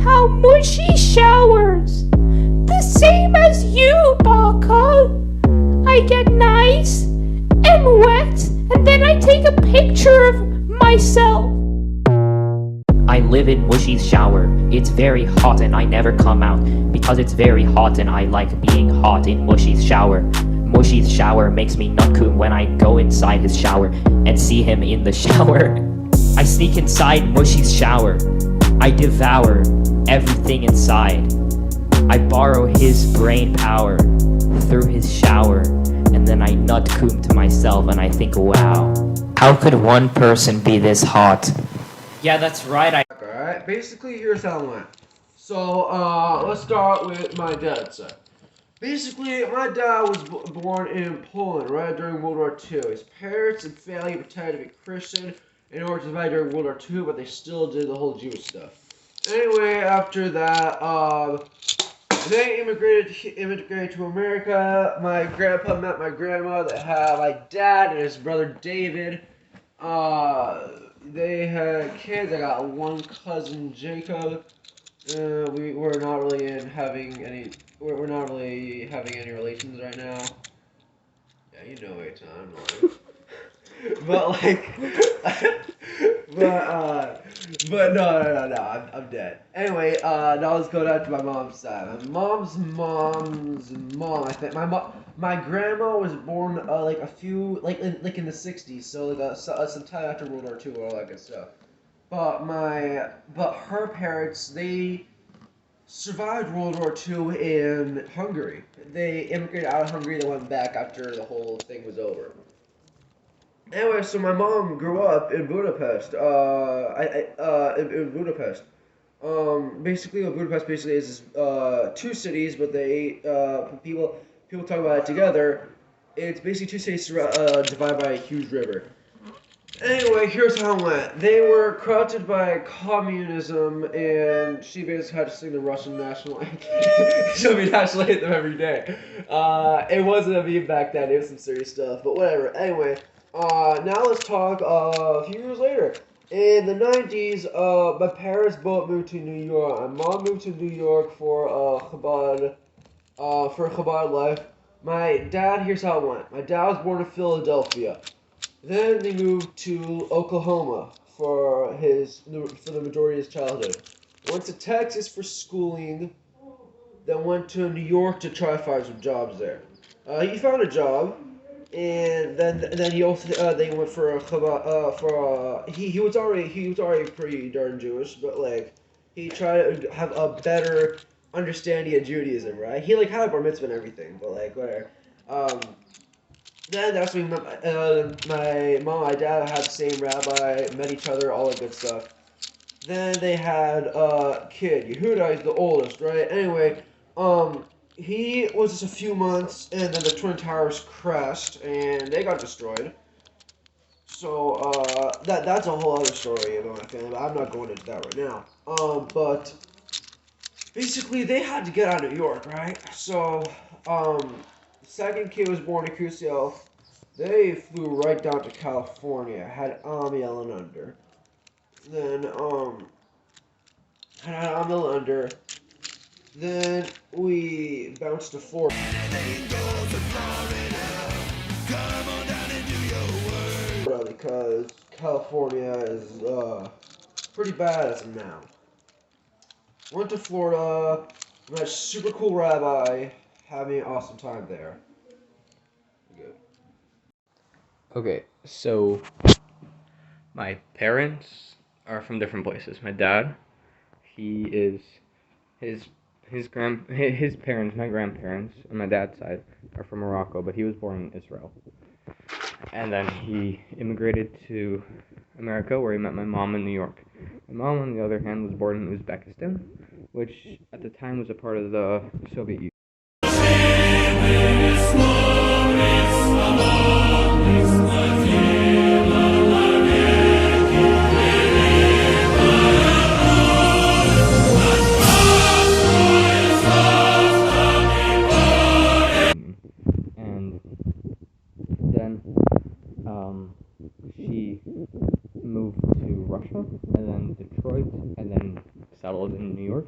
how mushy showers. The same as you, Baka. I get nice and wet, and then I take a picture of myself. I live in Mushy's shower. It's very hot and I never come out because it's very hot and I like being hot in Mushy's shower. Mushy's shower makes me nutcoom when I go inside his shower and see him in the shower. I sneak inside Mushy's shower. I devour everything inside. I borrow his brain power through his shower, and then I nutcoom to myself and I think, wow, how could one person be this hot? Yeah, that's right. Alright, basically here's how it went. So, let's start with my dad's side. Basically, my dad was born in Poland, right, during World War II. His parents and family pretended to be Christian in order to survive during World War II, but they still did the whole Jewish stuff. Anyway, after that, they immigrated to America. My grandpa met my grandma. They had my dad and his brother David. They had kids. I got one cousin, Jacob. We're not really having any relations right now. Yeah, you know it, I'm lying. But but no, I'm dead. Anyway, now let's go down to my mom's side. My mom's mom. I think my grandma was born like in the '60s, so sometime after World War II, all that good stuff. But her parents, they survived World War II in Hungary. They immigrated out of Hungary. They went back after the whole thing was over. Anyway, so my mom grew up in Budapest. In Budapest. Basically, what Budapest basically is two cities, but people talk about it together. It's basically two cities divided by a huge river. Anyway, here's how it went. They were corrupted by communism, and she basically had to sing the Russian national anthem. So we national anthem every day. It wasn't a meme back then. It was some serious stuff, but whatever. Anyway. Now let's talk a few years later. In the 90s, my parents both moved to New York. My mom moved to New York for Chabad life. My dad, here's how it went. My dad was born in Philadelphia. Then they moved to Oklahoma for the majority of his childhood. Went to Texas for schooling. Then went to New York to try to find some jobs there. He found a job. And then he also they went for a Chabad, he was already pretty darn Jewish, but like he tried to have a better understanding of Judaism, right? He like had a bar mitzvah and everything, but like whatever. Then that's when my mom and my dad had the same rabbi, met each other, all that good stuff. Then they had a kid. Yehuda is the oldest, right? Anyway, he was just a few months, and then the Twin Towers crashed, and they got destroyed. So, that's a whole other story about my family, but I'm not going into that right now. But, basically, they had to get out of New York, right? So, the second kid was born in Cusio. They flew right down to California, had yelling under. Then, had yelling under. Then we bounced to Florida. Because California is pretty bad as of now. Went to Florida, met a super cool rabbi, having an awesome time there. Good. Okay, so my parents are from different places. My dad, he is his parents, my grandparents, on my dad's side are from Morocco, but he was born in Israel. And then he immigrated to America, where he met my mom in New York. My mom, on the other hand, was born in Uzbekistan, which at the time was a part of the Soviet Union. And then she moved to Russia, and then Detroit, and then settled in New York.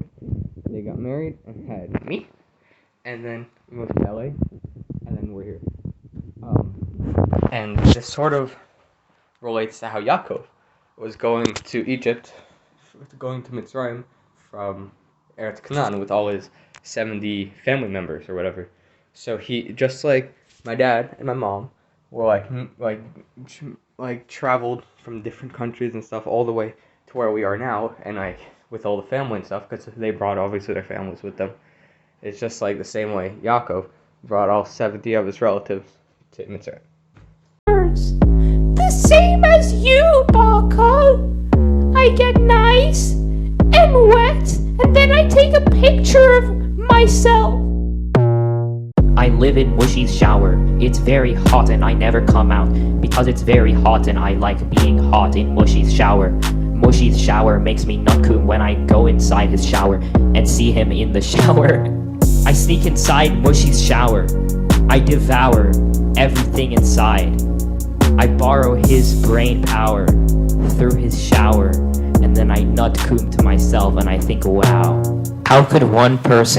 They got married and had me, and then we moved to LA, and then we're here. And this sort of relates to how Yaakov was going to Egypt, going to Mitzrayim from Eretz Canaan with all his 70 family members or whatever. So he, just like my dad and my mom, were like traveled from different countries and stuff all the way to where we are now, and like with all the family and stuff, because they brought obviously their families with them. It's just like the same way Yaakov brought all 70 of his relatives to Mitzrayim. The same as you, Baka. I get nice and wet, and then I take a picture of myself. I live in Mushy's shower. It's very hot and I never come out because it's very hot and I like being hot in Mushy's shower. Mushy's shower makes me nutcoom when I go inside his shower and see him in the shower. I sneak inside Mushy's shower. I devour everything inside. I borrow his brain power through his shower, and then I nutcoom to myself and I think, wow, how could one person